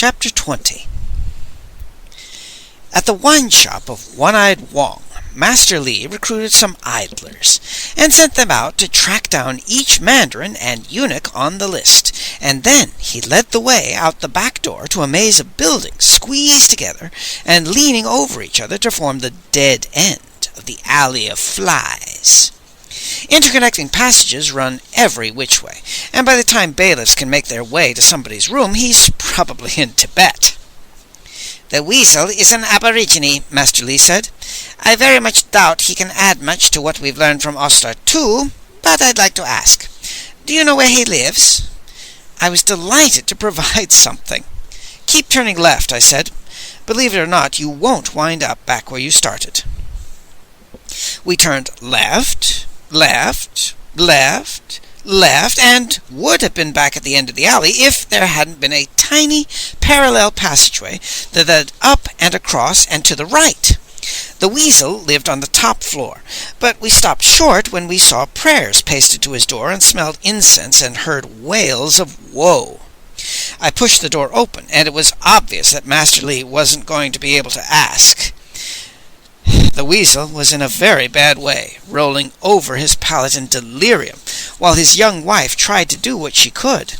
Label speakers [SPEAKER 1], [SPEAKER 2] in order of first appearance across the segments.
[SPEAKER 1] Chapter 20. At the wine shop of One-Eyed Wong, Master Li recruited some idlers, and sent them out to track down each mandarin and eunuch on the list, and then he led the way out the back door to a maze of buildings squeezed together and leaning over each other to form the dead end of the Alley of Flies. Interconnecting passages run every which way, and by the time bailiffs can make their way to somebody's room, he's probably in Tibet. "The weasel is an aborigine," Master Li said. "I very much doubt he can add much to what we've learned from Ostar too, but I'd like to ask. Do you know where he lives?" I was delighted to provide something. "Keep turning left," I said. "Believe it or not, you won't wind up back where you started." We turned left, and would have been back at the end of the alley if there hadn't been a tiny parallel passageway that led up and across and to the right. The weasel lived on the top floor, but we stopped short when we saw prayers pasted to his door and smelled incense and heard wails of woe. I pushed the door open, and it was obvious that Master Li wasn't going to be able to ask. The weasel was in a very bad way, rolling over his pallet in delirium, while his young wife tried to do what she could.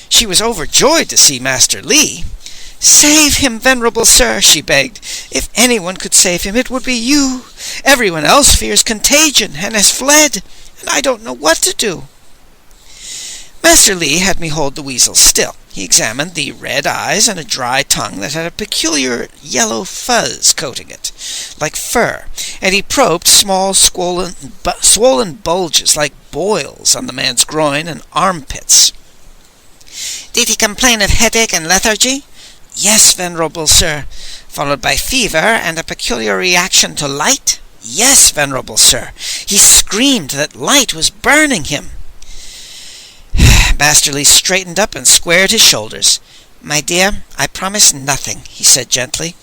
[SPEAKER 1] She was overjoyed to see Master Li. "Save him, venerable sir," she begged. "If anyone could save him, it would be you. Everyone else fears contagion and has fled, and I don't know what to do." Master Li had me hold the weasel still. He examined the red eyes and a dry tongue that had a peculiar yellow fuzz coating it, like fur, and he probed small swollen bulges like boils on the man's groin and armpits. "Did he complain of headache and lethargy?" "Yes, venerable sir." "Followed by fever and a peculiar reaction to light?" "Yes, venerable sir. He screamed that light was burning him." Master Li straightened up and squared his shoulders. "My dear, I promise nothing," he said gently.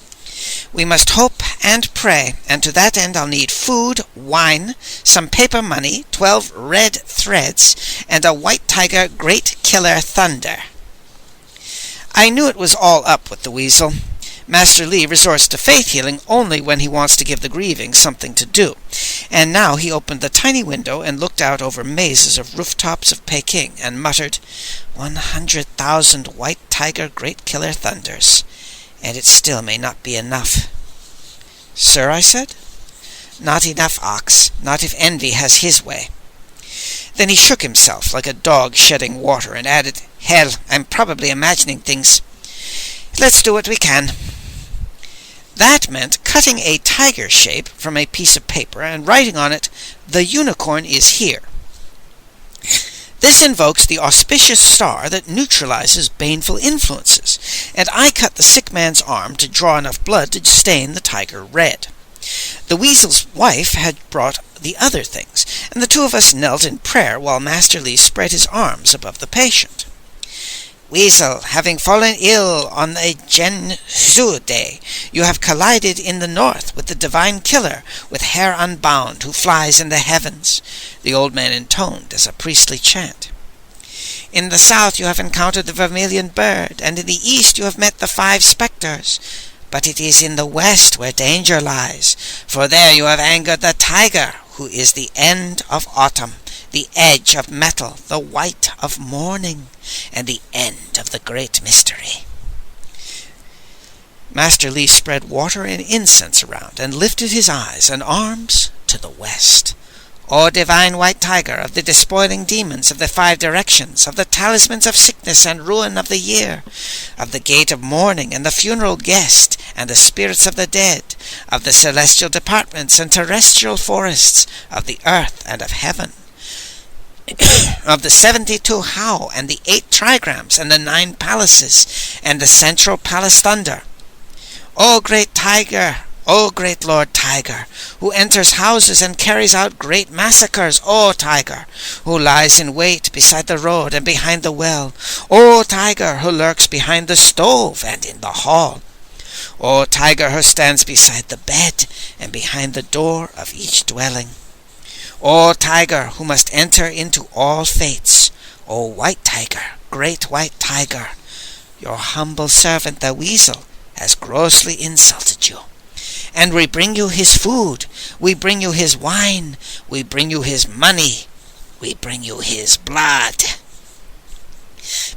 [SPEAKER 1] "We must hope and pray, and to that end I'll need food, wine, some paper money, 12 red threads, and a white tiger great killer thunder." I knew it was all up with the weasel. Master Li resorts to faith healing only when he wants to give the grieving something to do, and now he opened the tiny window and looked out over mazes of rooftops of Peking and muttered, 100,000 white tiger great killer thunders, and it still may not be enough." "Sir," I said. "Not enough, ox, not if envy has his way." Then he shook himself like a dog shedding water and added, "Hell, I'm probably imagining things. Let's do what we can." That meant cutting a tiger shape from a piece of paper and writing on it, "The unicorn is here." This invokes the auspicious star that neutralizes baneful influences, and I cut the sick man's arm to draw enough blood to stain the tiger red. The weasel's wife had brought the other things, and the two of us knelt in prayer while Master Li spread his arms above the patient. "Weasel, having fallen ill on the Zhenzu day, you have collided in the north with the divine killer with hair unbound who flies in the heavens," the old man intoned as a priestly chant. "In the south you have encountered the vermilion bird, and in the east you have met the 5 spectres. But it is in the west where danger lies, for there you have angered the tiger, who is the end of autumn, the edge of metal, the white of morning, and the end of the great mystery." Master Li spread water and incense around and lifted his eyes and arms to the west. "O divine white tiger of the despoiling demons of the 5 directions, of the talismans of sickness and ruin of the year, of the gate of mourning and the funeral guest and the spirits of the dead, of the celestial departments and terrestrial forests, of the earth and of heaven, of the 72 Hao and the 8 trigrams and the 9 palaces and the central palace thunder. O great tiger, O great Lord Tiger, who enters houses and carries out great massacres, O tiger, who lies in wait beside the road and behind the well, O tiger, who lurks behind the stove and in the hall, O tiger, who stands beside the bed and behind the door of each dwelling, O tiger, who must enter into all fates, O white tiger, great white tiger, Your humble servant the weasel has grossly insulted you. And we bring you his food, we bring you his wine, we bring you his money, we bring you his blood."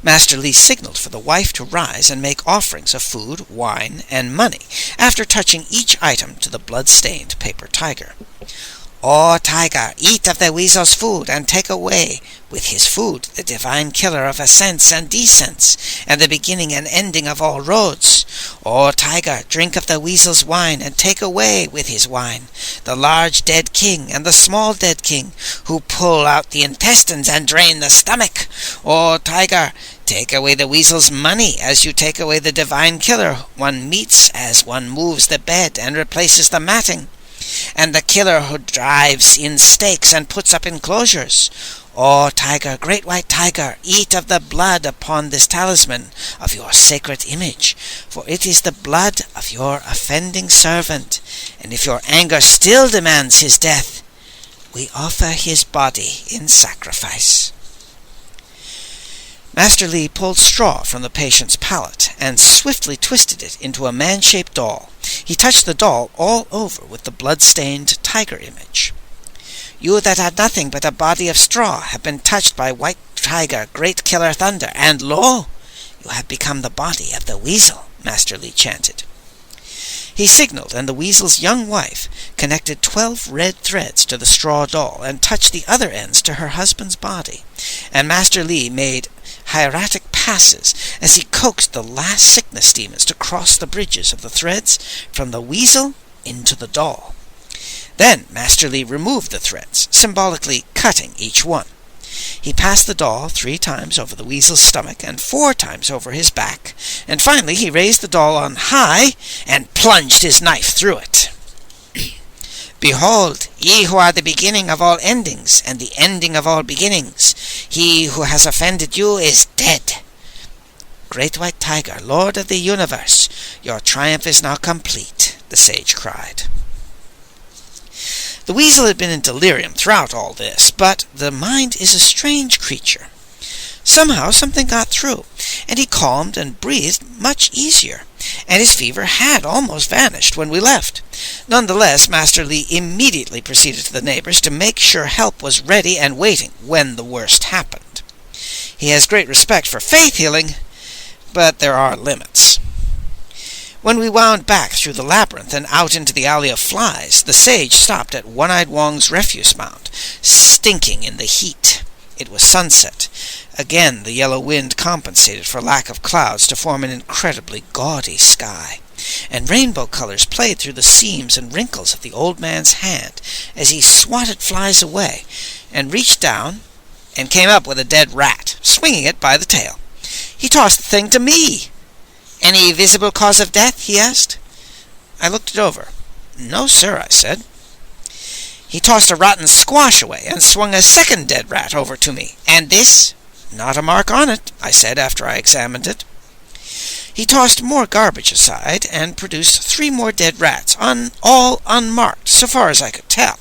[SPEAKER 1] Master Li signaled for the wife to rise and make offerings of food, wine, and money, after touching each item to the blood-stained paper tiger. "O tiger, eat of the weasel's food, and take away with his food the divine killer of ascents and descents, and the beginning and ending of all roads. O tiger, drink of the weasel's wine, and take away with his wine the large dead king and the small dead king, who pull out the intestines and drain the stomach. O tiger, take away the weasel's money, as you take away the divine killer one meets as one moves the bed and replaces the matting, and the killer who drives in stakes and puts up enclosures. O tiger, great white tiger, eat of the blood upon this talisman of your sacred image, for it is the blood of your offending servant, and if your anger still demands his death, we offer his body in sacrifice." Master Li pulled straw from the patient's palate and swiftly twisted it into a man-shaped doll. He touched the doll all over with the blood-stained tiger image. "You that are nothing but a body of straw have been touched by White Tiger, Great Killer Thunder, and lo, you have become the body of the weasel," Master Li chanted. He signaled, and the weasel's young wife connected 12 red threads to the straw doll and touched the other ends to her husband's body, and Master Li made hieratic passes as he coaxed the last sickness demons to cross the bridges of the threads from the weasel into the doll. Then Master Li removed the threads, symbolically cutting each one. He passed the doll 3 times over the weasel's stomach and 4 times over his back, and finally he raised the doll on high and plunged his knife through it. "Behold, ye who are the beginning of all endings, and the ending of all beginnings, he who has offended you is dead. Great White Tiger, Lord of the universe, your triumph is now complete," the sage cried. The weasel had been in delirium throughout all this, but the mind is a strange creature. Somehow something got through, and he calmed and breathed much easier, and his fever had almost vanished when we left. Nonetheless, Master Li immediately proceeded to the neighbors to make sure help was ready and waiting when the worst happened. He has great respect for faith healing, but there are limits. When we wound back through the labyrinth and out into the alley of flies, the sage stopped at One-Eyed Wong's refuse mound, stinking in the heat. It was sunset. Again the yellow wind compensated for lack of clouds to form an incredibly gaudy sky, and rainbow colors played through the seams and wrinkles of the old man's hand as he swatted flies away and reached down and came up with a dead rat, swinging it by the tail. He tossed the thing to me. "Any visible cause of death?" he asked. I looked it over. "No, sir," I said. He tossed a rotten squash away and swung a second dead rat over to me. "And this?" "Not a mark on it," I said after I examined it. He tossed more garbage aside and produced 3 more dead rats, all unmarked, so far as I could tell.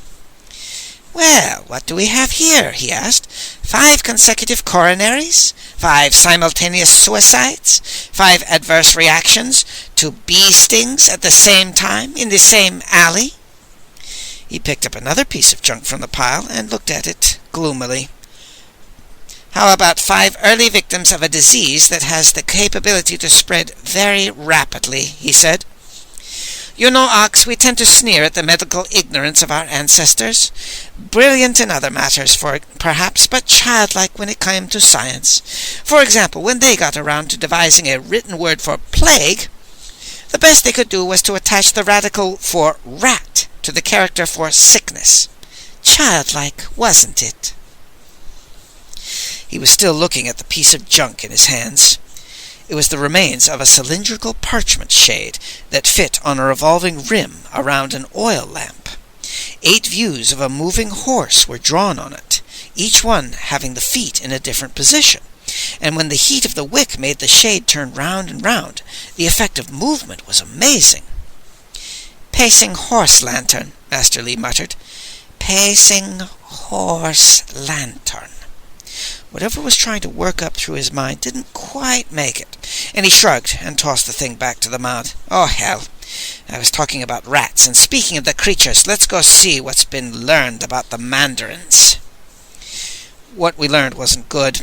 [SPEAKER 1] "Well, what do we have here?" he asked. 5 consecutive coronaries? 5 simultaneous suicides? 5 adverse reactions to bee stings at the same time in the same alley?" He picked up another piece of junk from the pile and looked at it gloomily. "How about 5 early victims of a disease that has the capability to spread very rapidly?" he said. "You know, Ox, we tend to sneer at the medical ignorance of our ancestors. Brilliant in other matters, perhaps, but childlike when it came to science. For example, when they got around to devising a written word for plague, the best they could do was to attach the radical for rat to the character for sickness. Childlike, wasn't it?" He was still looking at the piece of junk in his hands. It was the remains of a cylindrical parchment shade that fit on a revolving rim around an oil lamp. 8 views of a moving horse were drawn on it, each one having the feet in a different position, and when the heat of the wick made the shade turn round and round, the effect of movement was amazing. "Pacing horse lantern," Master Li muttered. "Pacing horse lantern. Whatever was trying to work up through his mind didn't quite make it, and he shrugged and tossed the thing back to the mound. Oh, hell. I was talking about rats, and speaking of the creatures, let's go see what's been learned about the mandarins. What we learned wasn't good.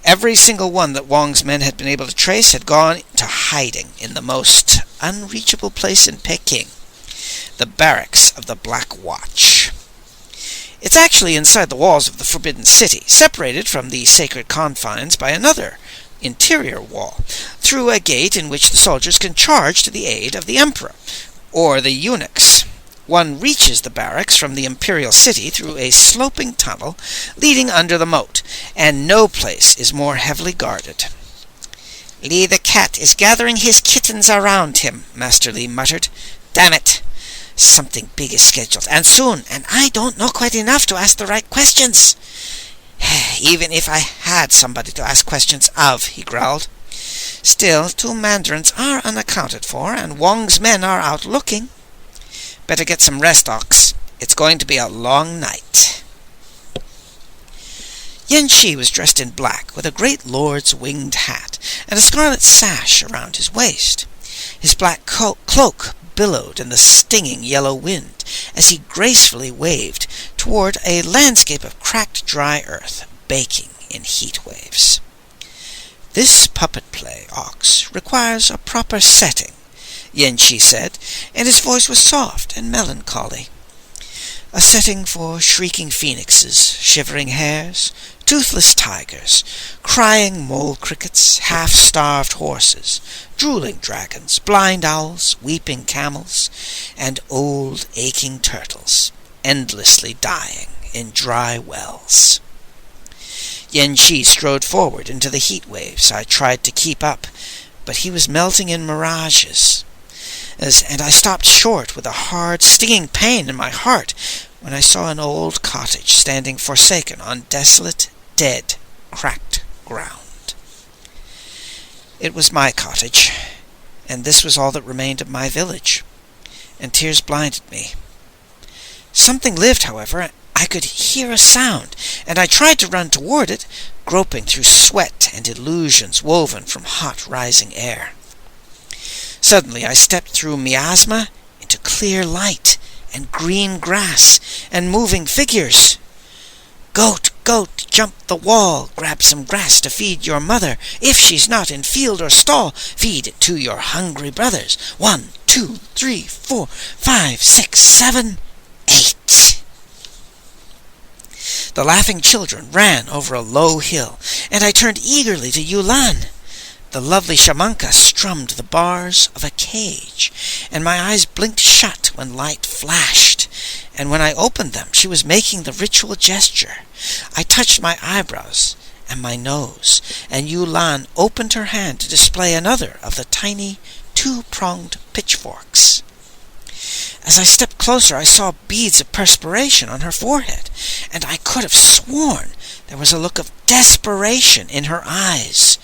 [SPEAKER 1] Every single one that Wong's men had been able to trace had gone to hiding in the most unreachable place in Peking, the barracks of the Black Watch. It's actually inside the walls of the Forbidden City, separated from the sacred confines by another interior wall, through a gate in which the soldiers can charge to the aid of the emperor, or the eunuchs. One reaches the barracks from the imperial city through a sloping tunnel leading under the moat, and no place is more heavily guarded. "Li the cat is gathering his kittens around him," Master Li muttered. "Damn it! Something big is scheduled, and soon, and I don't know quite enough to ask the right questions." "Even if I had somebody to ask questions of," he growled. "Still, 2 mandarins are unaccounted for, and Wong's men are out looking. Better get some rest, Ox. It's going to be a long night." Yen Shi was dressed in black, with a great lord's winged hat, and a scarlet sash around his waist. His black cloak billowed in the stinging yellow wind as he gracefully waved toward a landscape of cracked dry earth, baking in heat waves. "This puppet play, Ox, requires a proper setting," Yen Shi said, and his voice was soft and melancholy. "A setting for shrieking phoenixes, shivering hares, toothless tigers, crying mole crickets, half-starved horses, drooling dragons, blind owls, weeping camels, and old aching turtles, endlessly dying in dry wells." Yen Shi strode forward into the heat waves. I tried to keep up, but he was melting in mirages, and I stopped short with a hard, stinging pain in my heart when I saw an old cottage standing forsaken on desolate, dead, cracked ground. It was my cottage, and this was all that remained of my village, and tears blinded me. Something lived, however. I could hear a sound, and I tried to run toward it, groping through sweat and illusions woven from hot rising air. Suddenly I stepped through miasma into clear light and green grass and moving figures. "Goat, goat, jump the wall, grab some grass to feed your mother. If she's not in field or stall, feed it to your hungry brothers. 1, 2, 3, 4, 5, 6, 7, 8. The laughing children ran over a low hill, and I turned eagerly to Yulan. The lovely shamanka strummed the bars of a cage, and my eyes blinked shut when light flashed, and when I opened them she was making the ritual gesture. I touched my eyebrows and my nose, and Yulan opened her hand to display another of the tiny, 2-pronged pitchforks. As I stepped closer, I saw beads of perspiration on her forehead, and I could have sworn there was a look of desperation in her eyes.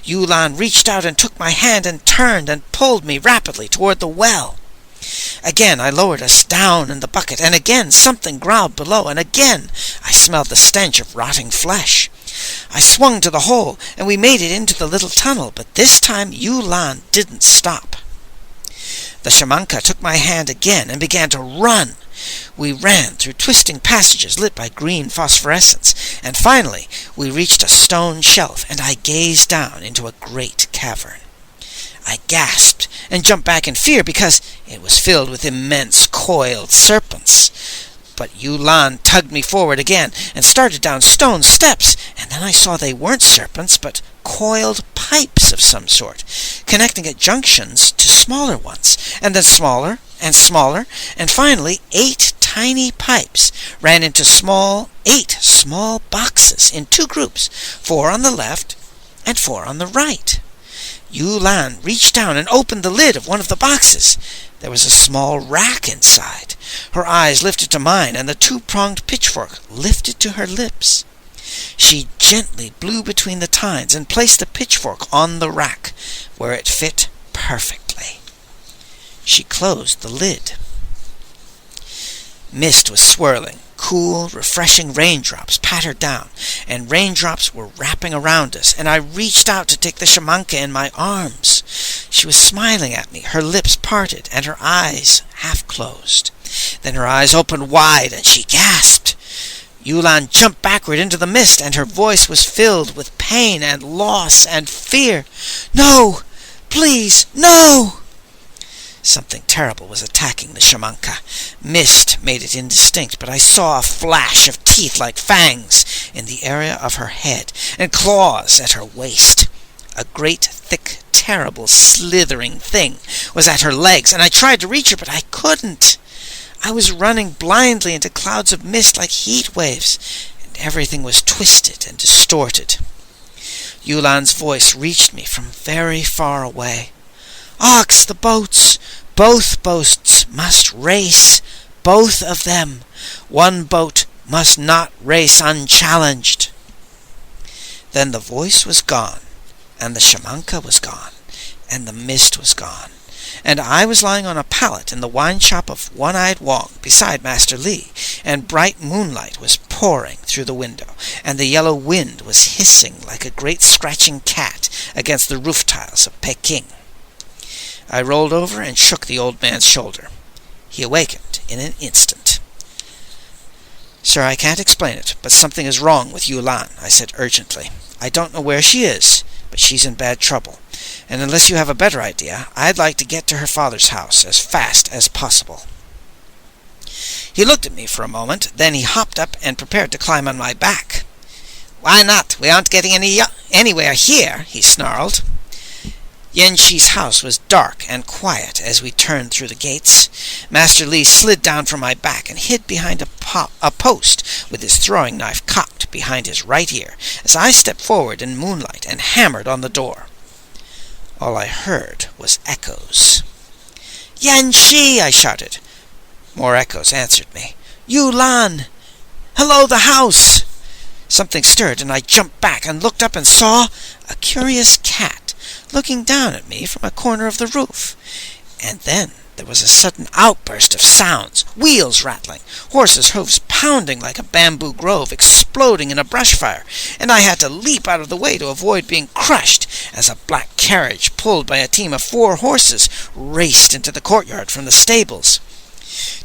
[SPEAKER 1] Yulan reached out and took my hand and turned and pulled me rapidly toward the well. Again I lowered us down in the bucket, and again something growled below, and again I smelled the stench of rotting flesh. I swung to the hole, and we made it into the little tunnel, but this time Yulan didn't stop. The shamanka took my hand again and began to run. We ran through twisting passages lit by green phosphorescence, and finally we reached a stone shelf, and I gazed down into a great cavern. I gasped and jumped back in fear because it was filled with immense coiled serpents. But Yulan tugged me forward again and started down stone steps, and then I saw they weren't serpents but coiled pipes of some sort, connecting at junctions to smaller ones, and then smaller and smaller, and finally 8 tiny pipes ran into 8 small boxes in 2 groups, 4 on the left and 4 on the right. Yulan reached down and opened the lid of one of the boxes. There was a small rack inside. Her eyes lifted to mine, and the 2-pronged pitchfork lifted to her lips. She gently blew between the tines and placed the pitchfork on the rack, where it fit perfectly. She closed the lid. Mist was swirling. Cool, refreshing raindrops pattered down, and raindrops were wrapping around us, and I reached out to take the shamanka in my arms. She was smiling at me, her lips parted, and her eyes half closed. Then her eyes opened wide, and she gasped. Yulan jumped backward into the mist, and her voice was filled with pain and loss and fear. "No! Please, no!" Something terrible was attacking the shamanka. Mist made it indistinct, but I saw a flash of teeth like fangs in the area of her head, and claws at her waist. A great, thick, terrible, slithering thing was at her legs, and I tried to reach her, but I couldn't. I was running blindly into clouds of mist like heat waves, and everything was twisted and distorted. Yulan's voice reached me from very far away. "Ox, the boats! Both boats must race, both of them. One boat must not race unchallenged." Then the voice was gone, and the shamanka was gone, and the mist was gone, and I was lying on a pallet in the wine shop of One-Eyed Wong beside Master Li, and bright moonlight was pouring through the window, and the yellow wind was hissing like a great scratching cat against the roof tiles of Peking. I rolled over and shook the old man's shoulder. He awakened in an instant. "Sir, I can't explain it, but something is wrong with Yulan," I said urgently. "I don't know where she is, but she's in bad trouble, and unless you have a better idea, I'd like to get to her father's house as fast as possible." He looked at me for a moment, then he hopped up and prepared to climb on my back. "Why not? We aren't getting anywhere here," he snarled. Yenshi's house was dark and quiet as we turned through the gates. Master Li slid down from my back and hid behind a post with his throwing knife cocked behind his right ear as I stepped forward in moonlight and hammered on the door. All I heard was echoes. "Yenshi!" I shouted. More echoes answered me. "Yulan! Hello, the house!" Something stirred, and I jumped back and looked up and saw a curious cat looking down at me from a corner of the roof. And then there was a sudden outburst of sounds, wheels rattling, horses' hooves pounding like a bamboo grove exploding in a brush fire, and I had to leap out of the way to avoid being crushed as a black carriage pulled by a team of 4 horses raced into the courtyard from the stables.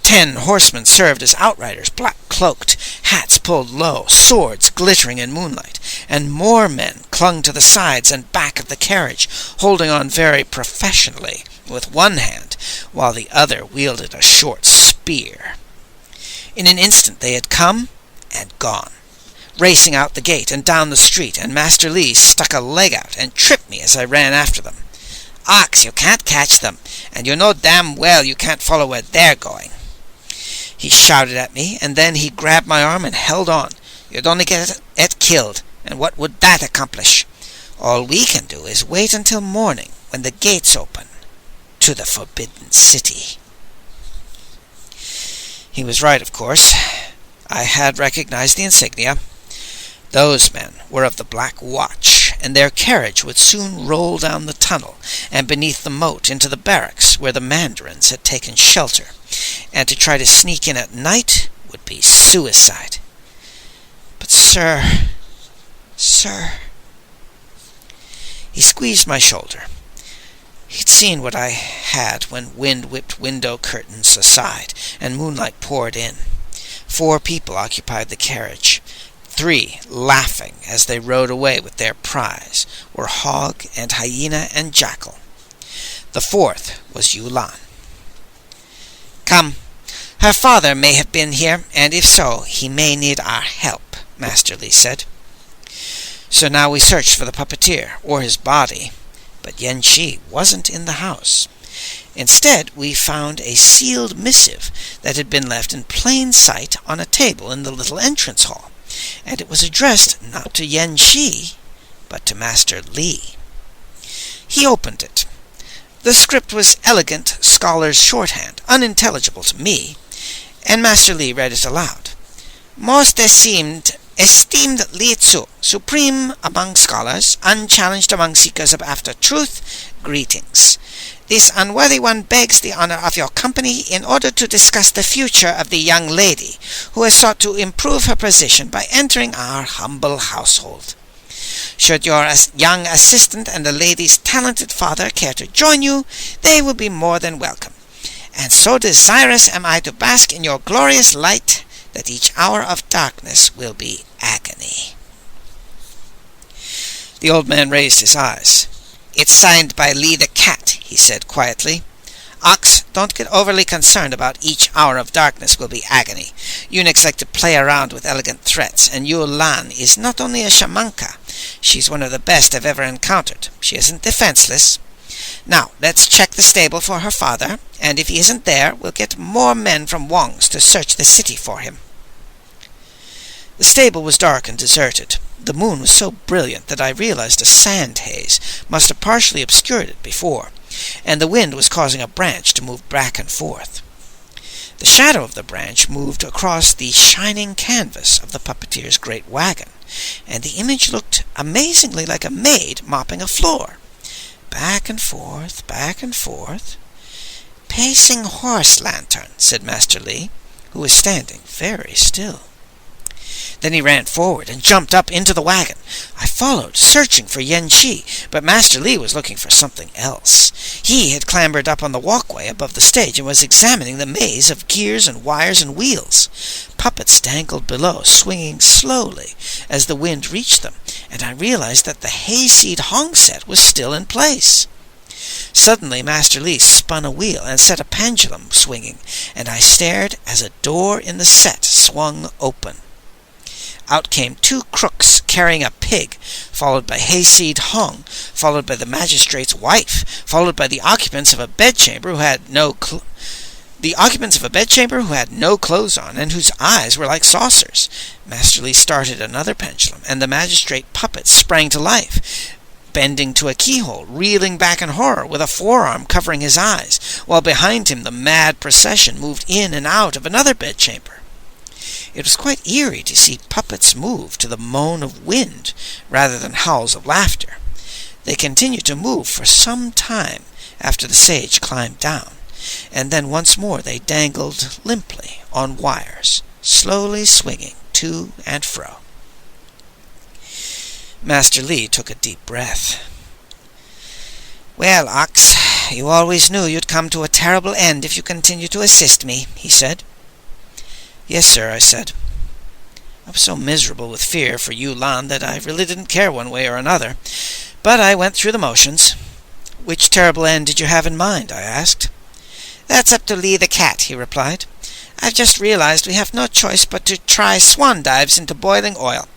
[SPEAKER 1] 10 horsemen served as outriders, black-cloaked, hats pulled low, swords glittering in moonlight, and more men clung to the sides and back of the carriage, holding on very professionally with one hand, while the other wielded a short spear. In an instant they had come and gone, racing out the gate and down the street, and Master Li stuck a leg out and tripped me as I ran after them. "Ox, you can't catch them, and you know damn well you can't follow where they're going." He shouted at me, and then he grabbed my arm and held on. "You'd only get it killed, and what would that accomplish? All we can do is wait until morning, when the gates open to the Forbidden City." He was right, of course. I had recognized the insignia. Those men were of the Black Watch, and their carriage would soon roll down the tunnel and beneath the moat into the barracks where the mandarins had taken shelter, and to try to sneak in at night would be suicide. "But sir... He squeezed my shoulder. He'd seen what I had when wind whipped window curtains aside and moonlight poured in. 4 people occupied the carriage. 3, laughing as they rode away with their prize, were hog and hyena and jackal. The 4th was Yulan. "Come, her father may have been here, and if so, he may need our help," Master Li said. So now we searched for the puppeteer, or his body, but Yenshi wasn't in the house. Instead, we found a sealed missive that had been left in plain sight on a table in the little entrance hall, and it was addressed not to Yenshi, but to Master Li. He opened it. The script was elegant scholar's shorthand, unintelligible to me, and Master Li read it aloud. "Most esteemed Esteemed Li Tzu, supreme among scholars, unchallenged among seekers of after truth, greetings. This unworthy one begs the honor of your company in order to discuss the future of the young lady who has sought to improve her position by entering our humble household. Should your young assistant and the lady's talented father care to join you, they will be more than welcome. And so desirous am I to bask in your glorious light that each hour of darkness will be agony. The old man raised his eyes. It's signed by Li the cat, he said quietly. Ox, don't get overly concerned about each hour of darkness will be agony. Eunuchs like to play around with elegant threats, and Yul Lan is not only a shamanka, she's one of the best I've ever encountered. She isn't defenseless. Now, let's check the stable for her father, and if he isn't there, we'll get more men from Wong's to search the city for him. The stable was dark and deserted. The moon was so brilliant that I realized a sand haze must have partially obscured it before, and the wind was causing a branch to move back and forth. The shadow of the branch moved across the shining canvas of the puppeteer's great wagon, and the image looked amazingly like a maid mopping a floor. Back and forth, back and forth. Pacing horse lantern, said Master Li, who was standing very still. Then he ran forward and jumped up into the wagon. I followed, searching for Yen Qi, but Master Li was looking for something else. He had clambered up on the walkway above the stage and was examining the maze of gears and wires and wheels. Puppets dangled below, swinging slowly as the wind reached them, and I realized that the hayseed hong set was still in place. Suddenly Master Li spun a wheel and set a pendulum swinging, and I stared as a door in the set swung open. Out came two crooks carrying a pig, followed by Hayseed Hong, followed by the magistrate's wife, followed by the occupants of a bedchamber who had no clothes on and whose eyes were like saucers. Master Li started another pendulum, and the magistrate puppet sprang to life, bending to a keyhole, reeling back in horror with a forearm covering his eyes, while behind him the mad procession moved in and out of another bedchamber. It was quite eerie to see puppets move to the moan of wind rather than howls of laughter. They continued to move for some time after the sage climbed down, and then once more they dangled limply on wires, slowly swinging to and fro. Master Li took a deep breath. "Well, Ox, you always knew you'd come to a terrible end if you continued to assist me," he said. "Yes, sir," I said. I was so miserable with fear for Yul Lan that I really didn't care one way or another, but I went through the motions. "Which terrible end did you have in mind?" I asked. "That's up to Li the cat," he replied. "I've just realized we have no choice but to try swan dives into boiling oil,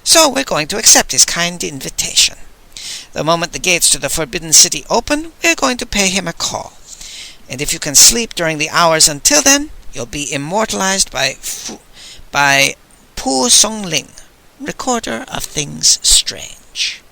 [SPEAKER 1] so we're going to accept his kind invitation. The moment the gates to the Forbidden City open, we're going to pay him a call, and if you can sleep during the hours until then, you'll be immortalized by Pu Song Ling, recorder of things strange."